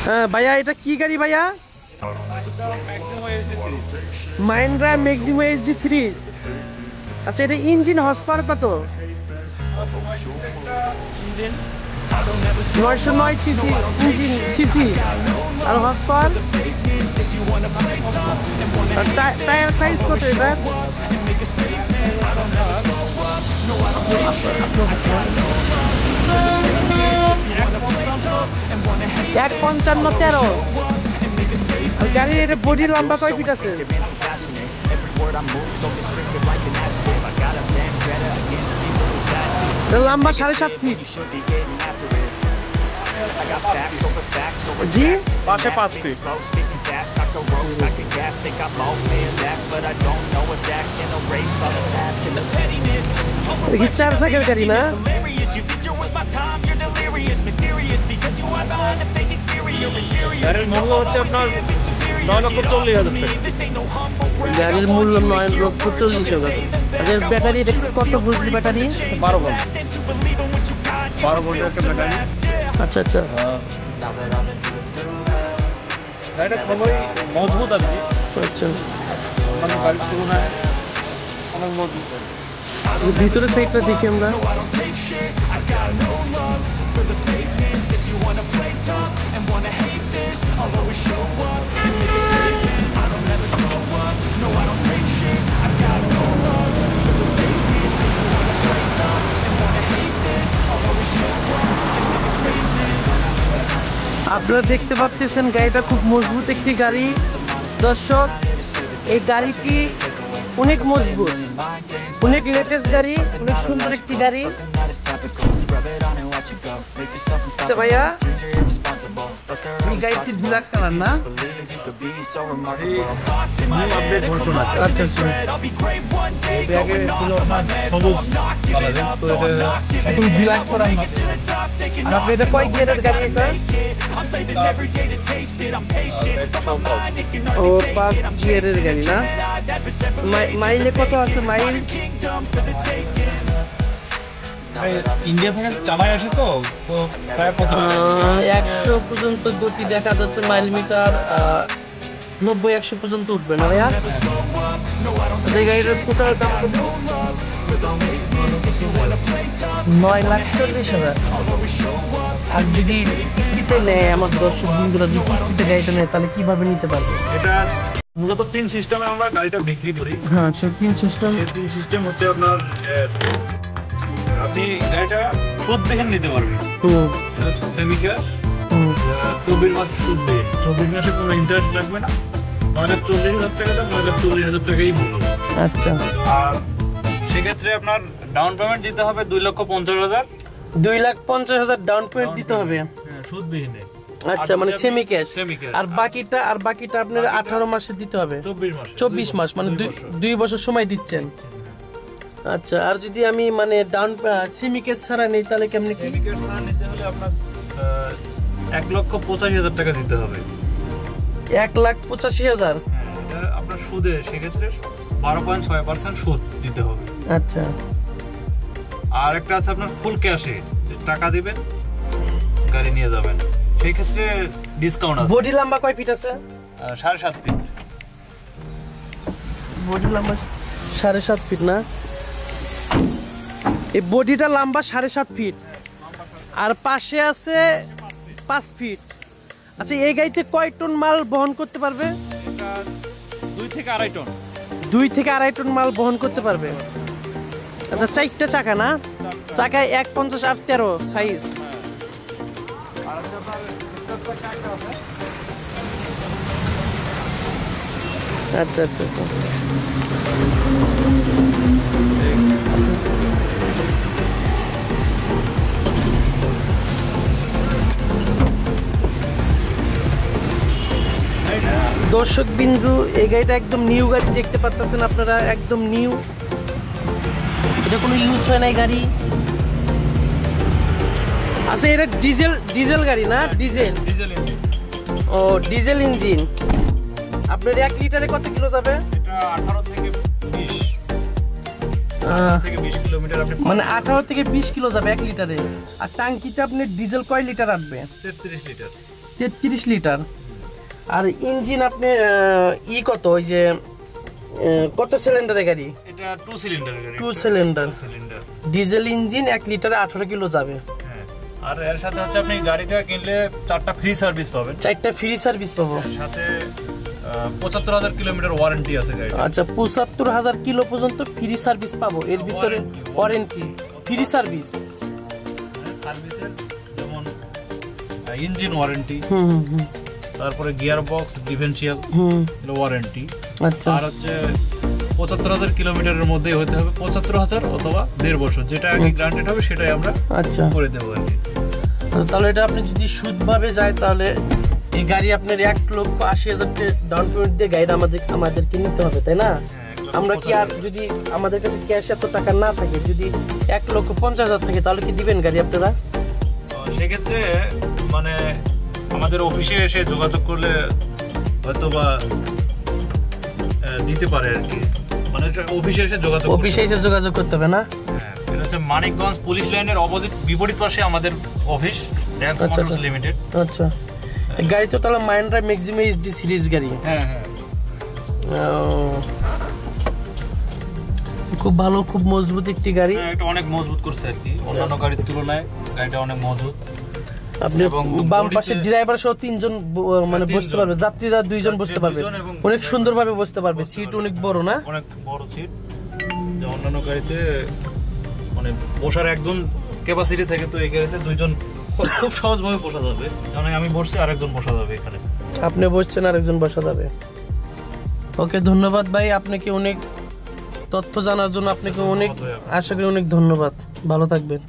ভাইয়া এটা কি গাড়ি ভাইয়া? Mahindra Maxximo HD series. আচ্ছা এটা ইঞ্জিন হর্স পাওয়ার কত? 909 সিসি ইঞ্জিন সিসি আর হর্স পাওয়ার। টায়ার সাইজ কত এটা? 155 13। গাড়ির এটা বডি লম্বা কয় ফিট আছে? লম্বা 7.5 ফিট। জি 5 ফিট। চার চাকার গাড়ি না? গাড়ির মূল্য হচ্ছে আপনার 9,40,000 টাকা। গাড়ির মূল্য 9,40,000। এর ব্যাটারি কত ভোল্টের ব্যাটারি? 12 ভোল্ট। 12 ভোল্টের একটা ব্যাটারি। আচ্ছা আচ্ছা। গাড়িটা খুবই মজবুত আর কি। আচ্ছা। অন্যান্য গাড়ির তুলনায় অনেক মজবুত। ভিতরের সাইডটা দেখি আমরা। আপনারা দেখতে পাচ্ছেন গাড়িটা খুব মজবুত একটি গাড়ি। দর্শক এই গাড়িটি অনেক মজবুত, অনেক লেটেস্ট গাড়ি, অনেক সুন্দর একটি গাড়ি। আচ্ছা ভাইয়া এই গাড়িটি ব্ল্যাক কালার না? আচ্ছা আচ্ছা। ব্ল্যাক করার না। আর আপনি এটা কয় গিয়ারের গাড়ি এটা? ও 5 গিয়ারের গাড়ি না? মাইলে কত আছে মাইল? ইন্ডিয়া থেকে চালাই আসে তো প্রায় 100 পর্যন্ত গতি দেখা যাচ্ছে। মাইল মিটার 90-100 পর্যন্ত উঠবে না ভাইয়া? এই গাড়িটার টোটাল দাম কত? 9,40,000। আর যদি কিস্তিতে নেয় আমার দর্শক বন্ধুরা, যদি কিস্তিতে গাড়িটা নেয় তাহলে কিভাবে নিতে পারবে? এটা মূলত 3 সিস্টেমে আমরা গাড়িটা বিক্রি করি। হ্যাঁ সে 3 সিস্টেম। এই 3 সিস্টেম হচ্ছে আপনার আপনি গাড়িটা সুদ দেখে নিতে পারবেন। সেমি ক্যাশ 24 মাস সুদ দিয়ে, 24 মাসে কোনো ইন্টারেস্ট লাগবে না। 9,40,000 টাকা দাম, 9,40,000 টাকাই মূল্য। আচ্ছা। আর সেক্ষেত্রে আপনার ডাউন পেমেন্ট দিতে হবে 2,50,000। 2,50,000 ডাউন পেমেন্ট দিতে হবে সুদ বিহীনে। আচ্ছা মানে সেমি ক্যাশ। Semi cash. আর বাকিটা আপনার 18 মাসে দিতে হবে। 24 মাস মানে 2 বছর সময় দিচ্ছেন। আচ্ছা আর যদি আমি মানে ডাউন সেমি ক্যাশ ছাড়া নেই তাহলে কেমনে কি? সেমি ক্যাশ ছাড়া নিতে হলে আপনার 1,85,000 টাকা দিতে হবে। 1,85,000? এটা আপনার সুদে সেক্ষেত্রে 12.6% সুদ দিতে হবে। আচ্ছা। আর একটা আছে আপনার ফুল ক্যাশে টাকা দিবেন গাড়ি নিয়ে যাবেন, সেই ক্ষেত্রে ডিসকাউন্ট আছে। বডি লম্বা কয় ফিট আছে? 7.5 ফিট। বডি লম্বা 7.5 ফিট না? এই বডিটা লম্বা 7.5 ফিট আর পাশে আছে 5 ফিট। আচ্ছা এই গাড়িতে কয় টন মাল বহন করতে পারবে? এটা 2 থেকে 2.5 টন। 2 থেকে 2.5 টন মাল বহন করতে পারবে। আচ্ছা 4টা চাকা না? চাকায় 1.50 আর 13 সাইজ। আচ্ছা আচ্ছা আচ্ছা। দর্শক বিন্দু এই গাড়িটা একদম নিউ গাড়ি দেখতে পাচ্ছেন আপনারা, একদম নিউ। এটা কোনো ইউজ হয় নাই গাড়ি। আচ্ছা এটা ডিজেল গাড়ি না? ডিজেল। ও ডিজেল ইঞ্জিন। আপনার 1 লিটারে কত কিলো যাবে? এটা 18 থেকে 20 কিলোমিটার আপনি মানে 18 থেকে 20 কিলো যাবে 1 লিটারে। আর ট্যাঙ্কিতে আপনি ডিজেল কয় লিটার আসবে? 33 লিটার। 33 লিটার। আর ইঞ্জিন আপনি কত, ওই যে কত সিলিন্ডারের গাড়ি? এটা 2 সিলিন্ডারের গাড়ি। 2 সিলিন্ডার সিলিন্ডার ডিজেল ইঞ্জিন, 1 লিটারে 18 কিলো যাবে। হ্যাঁ, আর এর সাথে হচ্ছে আপনি গাড়িটা কিনলে 4টা ফ্রি সার্ভিস পাবেন। 4টা ফ্রি সার্ভিস পাবো, সাথে 75,000 কিলোমিটার ওয়ারেন্টি আছে গাড়িটা। আচ্ছা 75,000 কিলো পর্যন্ত ফ্রি সার্ভিস পাবো। এর ভিতরে ওয়ারেন্টি, ফ্রি সার্ভিস, সার্ভিসের যেমন ইঞ্জিন ওয়ারেন্টি, হুম হুম তারপরে গিয়ার বক্স ডিফারেন্সিয়াল হুম, ওয়ারেন্টি। আচ্ছা আর হচ্ছে 75,000 কিলোমিটারের মধ্যেই হতে হবে, 75,000 অথবা 1.5 বছর, যেটা আগে গ্রান্টেড হবে সেটাই আমরা আচ্ছা করে দেবো আর কি। তাহলে এটা আপনি যদি সুদভাবে যায় তাহলে এই গাড়ি আপনার 1,80,000 ডাউন পেমেন্ট দিয়ে গাড়িটা আমাদেরকে নিতে হবে, তাই না? আমরা কি আর যদি আমাদের কাছে ক্যাশ এত টাকা না থাকে, যদি 1,50,000 থাকে তাহলে কি দিবেন গাড়ি আপনারা? সেক্ষেত্রে মানে আমাদের অফিসে এসে যোগাযোগ করলে হয়তো বা দিতে পারে আর কি, মানে অফিসে এসে যোগাযোগ করতে হবে না? হ্যাঁ, এটা হচ্ছে মানিকগঞ্জ পুলিশ লাইনের বিপরীত পাশে আমাদের অফিস, ড্যান্স মোটরস লিমিটেড। আচ্ছা, গাড়ি তো তাহলে মাহিন্দ্রা ম্যাক্সিমা এইচডি সিরিজ গাড়ি। হ্যাঁ হ্যাঁ, খুব ভালো, খুব মজবুত একটি গাড়ি। এটা অনেক মজবুত করছে আর কি, অন্যান্য গাড়ির তুলনায় গাড়িটা অনেক মজবুত। আপনি বাম পাশে ড্রাইভার সহ 3 জন মানে বসতে পারবে, যাত্রীরা 2 জন বসতে পারবে, অনেক সুন্দরভাবে বসতে পারবে। সিট অনেক বড় না? অনেক বড় সিট, যে অন্যান্য গাড়িতে মানে বসার একজন ক্যাপাসিটি থাকে, তো এই গাড়িতে 2 জন খুব সহজভাবে বসা যাবে। মানে আমি বসছি, আরেকজন বসা যাবে এখানে। আপনি বসছেন, আরেকজন বসা যাবে। ওকে, ধন্যবাদ ভাই, আপনাকে অনেক তথ্য জানার জন্য আপনাকে অনেক, আশা করি অনেক ধন্যবাদ। ভালো থাকবেন।